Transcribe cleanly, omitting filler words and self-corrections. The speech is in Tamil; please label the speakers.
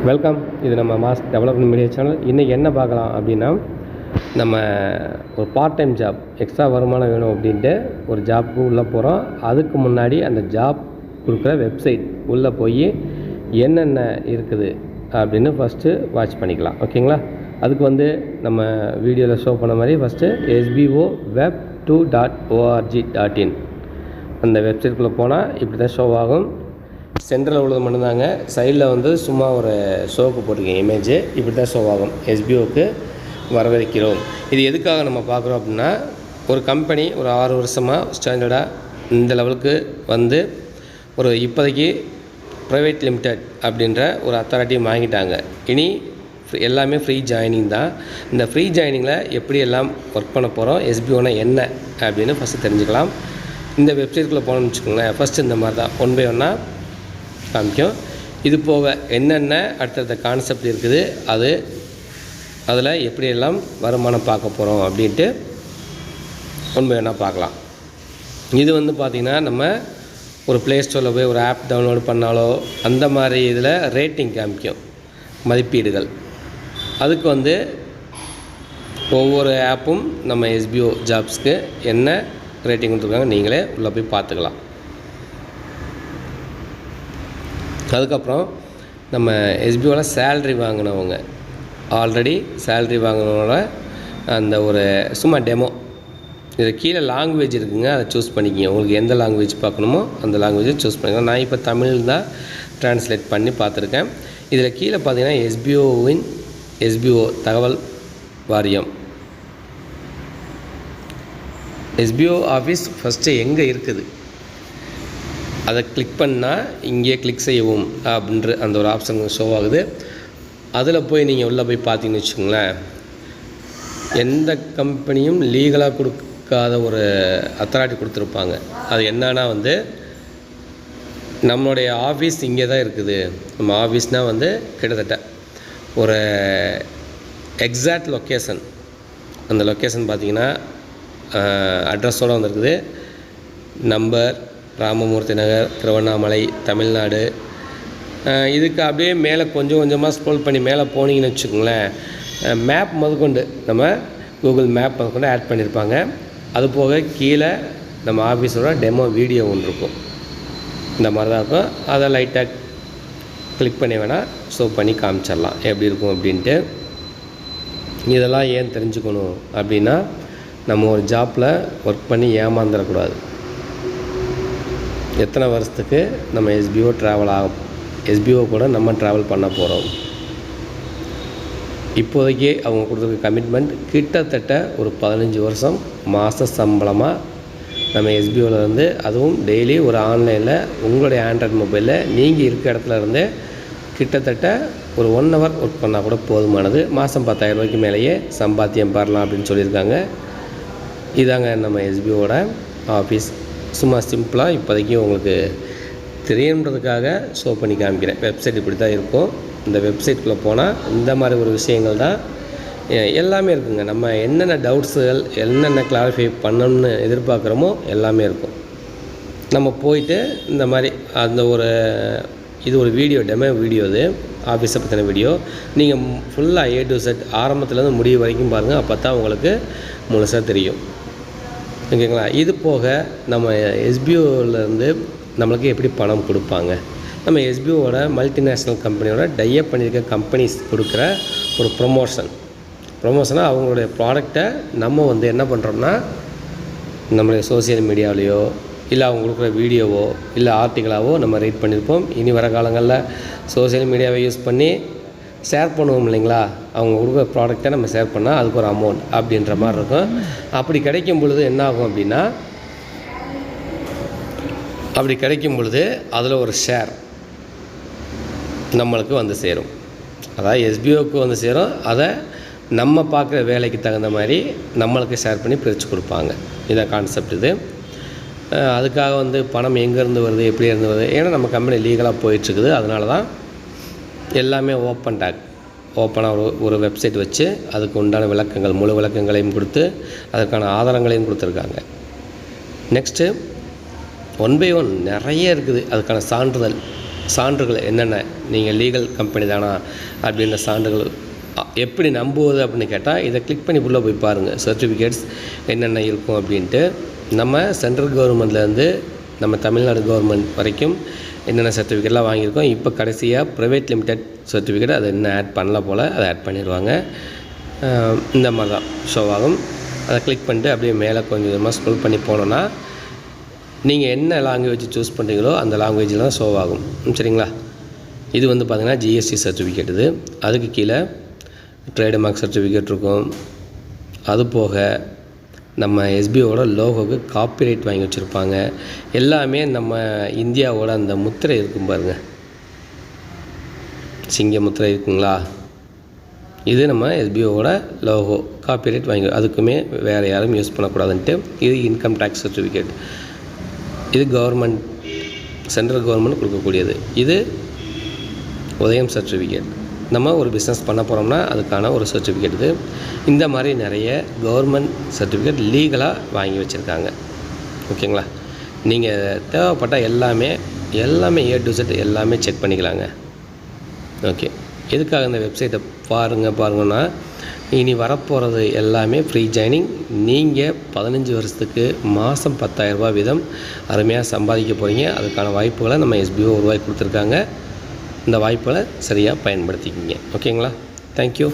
Speaker 1: வெல்கம். இது நம்ம மாஸ் டெவலப்மெண்ட் மீடியா சேனல். இன்றைக்கி என்ன பார்க்கலாம் அப்படின்னா, நம்ம ஒரு பார்ட் டைம் ஜாப் எக்ஸ்ட்ரா வருமானம் வேணும் அப்படின்ட்டு ஒரு ஜாப்புக்கு உள்ளே போகிறோம். அதுக்கு முன்னாடி அந்த ஜாப் கொடுக்குற வெப்சைட் உள்ளே போய் என்னென்ன இருக்குது அப்படின்னு ஃபஸ்ட்டு வாட்ச் பண்ணிக்கலாம். ஓகேங்களா? அதுக்கு நம்ம வீடியோவில் ஷோ பண்ண மாதிரி ஃபஸ்ட்டு sboweb2.org.in அந்த வெப்சைட்குள்ளே போனால் இப்படி தான் ஷோ ஆகும். சென்டரில் உள்ளது மட்டும்தாங்க. சைடில் சும்மா ஒரு ஷோக்கு போட்டிருக்கேன் இமேஜு. இப்படி தான் ஷோ ஆகும். எஸ்பிஓக்கு வரவேற்கிறோம். இது எதுக்காக நம்ம பார்க்குறோம் அப்படின்னா, ஒரு கம்பெனி ஒரு 6 வருஷமாக ஸ்டாண்டர்டாக இந்த லெவலுக்கு ஒரு இப்போதைக்கு ப்ரைவேட் லிமிடெட் அப்படின்ற ஒரு அத்தாரிட்டியும் வாங்கிட்டாங்க. இனி எல்லாமே ஃப்ரீ ஜாயினிங் தான். இந்த ஃப்ரீ ஜாயினிங்கில் எப்படி எல்லாம் ஒர்க் பண்ண போகிறோம், எஸ்பிஓனா என்ன அப்படின்னு ஃபஸ்ட்டு தெரிஞ்சுக்கலாம். இந்த வெப்சைட்குள்ளே போனோம்னு வச்சுக்கோங்களேன். ஃபஸ்ட்டு இந்த மாதிரி தான் 1 by 1 காமிக்கும். இது போக என்னென்ன அடுத்தடுத்த கான்செப்ட் இருக்குது, அதில் எப்படியெல்லாம் வருமானம் பார்க்க போகிறோம் அப்படின்ட்டு 1 by 1 பார்க்கலாம். இது பார்த்திங்கன்னா, நம்ம ஒரு ப்ளே ஸ்டோரில் போய் ஒரு ஆப் டவுன்லோட் பண்ணாலோ அந்த மாதிரி இதில் ரேட்டிங் காமிக்கும், மதிப்பீடுகள். அதுக்கு ஒவ்வொரு ஆப்பும் நம்ம எஸ்பிஓ ஜாப்ஸ்க்கு என்ன ரேட்டிங் கொடுத்துருக்காங்க நீங்களே உள்ளே போய் பார்த்துக்கலாம். அதுக்கப்புறம் நம்ம எஸ்பிஓவில் சேல்ரி வாங்கினவங்க, ஆல்ரெடி சேல்ரி வாங்கினவங்கள அந்த ஒரு சும்மா டெமோ, இது கீழே லாங்குவேஜ் இருக்குதுங்க, அதை சூஸ் பண்ணிக்கிங்க. உங்களுக்கு எந்த லாங்குவேஜ் பார்க்கணுமோ அந்த லாங்குவேஜை சூஸ் பண்ணிக்கலாம். நான் இப்போ தமிழ் தான் ட்ரான்ஸ்லேட் பண்ணி பார்த்துருக்கேன். இதில் கீழே பார்த்தீங்கன்னா எஸ்பிஓ தகவல் வாரியம், எஸ்பிஓ ஆஃபீஸ் ஃபஸ்ட்டு எங்கே இருக்குது அதை கிளிக் பண்ணால் இங்கே கிளிக் செய்யவும் அப்படின்ற அந்த ஒரு ஆப்ஷன் ஷோ ஆகுது. அதில் போய் நீங்கள் உள்ளே போய் பார்த்தீங்கன்னு வச்சுக்கோங்களேன், எந்த கம்பெனியும் லீகலாக கொடுக்காத ஒரு அத்தாரிட்டி கொடுத்துருப்பாங்க. அது என்னன்னா நம்மளுடைய ஆஃபீஸ் இங்கே தான் இருக்குது. நம்ம ஆஃபீஸ்னால் கிட்டத்தட்ட ஒரு எக்ஸாக்ட் லொக்கேஷன், அந்த லொக்கேஷன் பார்த்திங்கன்னா அட்ரஸோடு வந்துருக்குது. நம்பர் ராமமூர்த்தி நகர், திருவண்ணாமலை, தமிழ்நாடு. இதுக்கு அப்படியே மேலே கொஞ்சம் கொஞ்சமாக ஸ்க்ரோல் பண்ணி மேலே போனீங்கன்னு வச்சுக்கோங்களேன், மேப் முதற்கொண்டு நம்ம கூகுள் மேப் முதற்கொண்டு ஆட் பண்ணியிருப்பாங்க. அது போக கீழே நம்ம ஆஃபீஸோட டெமோ வீடியோ ஒன்று இருக்கும். இந்த மாதிரி தான் இருக்கும். அதை லைட்டாக கிளிக் பண்ணி வேணால் ஷோ பண்ணி காமிச்சிடலாம் எப்படி இருக்கும் அப்படின்ட்டு. இதெல்லாம் ஏன் தெரிஞ்சுக்கணும் அப்படின்னா, நம்ம ஒரு ஜாப்பில் ஒர்க் பண்ணி ஏமாந்துடக்கூடாது. எத்தனை வருஷத்துக்கு நம்ம எஸ்பிஓ கூட நம்ம ட்ராவல் பண்ண போகிறோம். இப்போதைக்கு அவங்க கொடுத்துருக்க கமிட்மெண்ட் கிட்டத்தட்ட ஒரு 15 வருஷம் மாத சம்பளமாக நம்ம எஸ்பிஓவில் அதுவும் டெய்லி ஒரு ஆன்லைனில் உங்களுடைய ஆண்ட்ராய்டு மொபைலில் நீங்கள் இருக்க இடத்துல இருந்து கிட்டத்தட்ட ஒரு 1 hour ஒர்க் பண்ணால் கூட போதுமானது. மாதம் 10,000 ரூபாய்க்கு மேலேயே சம்பாத்தியம் பெறலாம் அப்படின்னு சொல்லியிருக்காங்க. இதாங்க நம்ம எஸ்பிஓட ஆஃபீஸ். சும்மா சிம்பிளாக இப்போதைக்கு உங்களுக்கு தெரியன்றதுக்காக ஷோ பண்ணி காமிக்கிறேன். வெப்சைட் இப்படி தான் இருக்கும். இந்த வெப்சைட்குள்ளே போனால் இந்த மாதிரி ஒரு விஷயங்கள் தான் எல்லாமே இருக்குங்க. நம்ம என்னென்ன டவுட்ஸுகள் என்னென்ன கிளாரிஃபை பண்ணணும்னு எதிர்பார்க்குறோமோ எல்லாமே இருக்கும். நம்ம போயிட்டு இந்த மாதிரி இது ஒரு வீடியோ, டெமோ வீடியோ, இது ஆஃபீஸை பற்றின வீடியோ. நீங்கள் ஃபுல்லாக A to Z ஆரம்பத்துலேருந்து முடிவு வரைக்கும் பாருங்கள். அப்போ தான் உங்களுக்கு முழுசாக தெரியும். ஓகேங்களா? இது போக நம்ம எஸ்பிஓவிலேருந்து நம்மளுக்கு எப்படி பணம் கொடுப்பாங்க, நம்ம எஸ்பிஓவோட மல்டிநேஷ்னல் கம்பெனியோட டைப் பண்ணியிருக்க கம்பெனிஸ் கொடுக்குற ஒரு ப்ரொமோஷனாக அவங்களுடைய ப்ராடக்டை நம்ம என்ன பண்ணுறோம்னா, நம்மளுடைய சோசியல் மீடியாவிலையோ இல்லை அவங்க கொடுக்குற வீடியோவோ இல்லை ஆர்டிக்கலாவோ நம்ம ரீட் பண்ணியிருப்போம். இனி வர காலங்களில் சோசியல் மீடியாவை யூஸ் பண்ணி ஷேர் பண்ணுவோம் இல்லைங்களா, அவங்க கொடுக்குற ப்ராடக்டை நம்ம ஷேர் பண்ணால் அதுக்கு ஒரு அமௌண்ட் அப்படின்ற மாதிரி இருக்கும். அப்படி கிடைக்கும் பொழுது என்ன ஆகும் அப்படின்னா, அதில் ஒரு ஷேர் நம்மளுக்கு சேரும். அதாவது எஸ்பிஓக்கு சேரும். அதை நம்ம பார்க்குற வேலைக்கு தகுந்த மாதிரி நம்மளுக்கு ஷேர் பண்ணி பிரித்து கொடுப்பாங்க. இதான் கான்செப்ட். இது அதுக்காக பணம் எங்கேருந்து வருது, எப்படி இருந்து வருது, ஏன்னா நம்ம கம்பெனி லீகலாக போயிட்டுருக்குது. அதனால தான் எல்லாமே ஓப்பனாக ஒரு வெப்சைட் வச்சு அதுக்கு உண்டான விளக்கங்கள், முழு விளக்கங்களையும் கொடுத்து அதற்கான ஆதாரங்களையும் கொடுத்துருக்காங்க. நெக்ஸ்ட்டு 1 by 1 நிறைய இருக்குது. அதுக்கான சான்றுகள் என்னென்ன நீங்கள் லீகல் கம்பெனி தானா அப்படின்ற சான்றுகள் எப்படி நம்புவது அப்படின்னு கேட்டால் இதை கிளிக் பண்ணி உள்ளே போய் பாருங்கள். சர்டிஃபிகேட்ஸ் என்னென்ன இருக்கும் அப்படின்ட்டு. நம்ம சென்ட்ரல் கவர்மெண்ட்லேருந்து நம்ம தமிழ்நாடு கவர்மெண்ட் வரைக்கும் என்னென்ன சர்டிஃபிகேட்லாம் வாங்கியிருக்கோம். இப்போ கடைசியாக ப்ரைவேட் லிமிடெட் சர்டிஃபிகேட் அதை இன்னும் ஆட் பண்ணல போல், அதை ஆட் பண்ணிடுவாங்க. இந்த மாதிரி தான் ஷோ ஆகும். அதை கிளிக் பண்ணிட்டு அப்படியே மேலே கொஞ்சம் கொஞ்சமாக ஸ்க்ரோல் பண்ணி போனோன்னா நீங்கள் என்ன லாங்குவேஜ் சூஸ் பண்ணுறீங்களோ அந்த லாங்குவேஜில் தான் ஷோ ஆகும். சரிங்களா? இது வந்து பார்த்திங்கன்னா ஜிஎஸ்டி சர்டிஃபிகேட். இது அதுக்கு கீழே ட்ரேடு மார்க் சர்டிஃபிகேட் இருக்கும். அது போக நம்ம எஸ்பிஓட லோகோவுக்கு காப்பிரைட் வாங்கி வச்சுருப்பாங்க. எல்லாமே நம்ம இந்தியாவோட அந்த முத்திரை இருக்கும் பாருங்கள், சிங்க முத்திரை இருக்குங்களா, இது நம்ம எஸ்பிஓட லோகோ காப்பிரைட் வாங்கி, அதுக்குமே வேறு யாரும் யூஸ் பண்ணக்கூடாதுன்ட்டு. இது இன்கம் டேக்ஸ் சர்டிஃபிகேட். இது கவர்மெண்ட் சென்ட்ரல் கவர்மெண்ட் கொடுக்கக்கூடியது. இது உதயம் சர்டிஃபிகேட். நம்ம ஒரு பிஸ்னஸ் பண்ண போகிறோம்னா அதுக்கான ஒரு சர்டிஃபிகேட் இது. இந்த மாதிரி நிறைய கவர்மெண்ட் சர்டிஃபிகேட் லீகலாக வாங்கி வச்சுருக்காங்க. ஓகேங்களா? நீங்கள் தேவைப்பட்ட எல்லாமே ஏ டு Z எல்லாமே செக் பண்ணிக்கலாங்க. ஓகே, எதுக்காக இந்த வெப்சைட்டை பாருங்கன்னா இனி வரப்போகிறது எல்லாமே ஃப்ரீ ஜாயினிங். நீங்கள் 15 வருஷத்துக்கு மாதம் 10,000 ரூபா வீதம் அருமையாக சம்பாதிக்க போகிறீங்க. அதுக்கான வாய்ப்புகளை நம்ம எஸ்பிஓ உருவாக்கி கொடுத்துருக்காங்க. இந்த வாய்ப்புகளை சரியாக பயன்படுத்திக்கிங்க. ஓகேங்களா? தேங்க்யூ.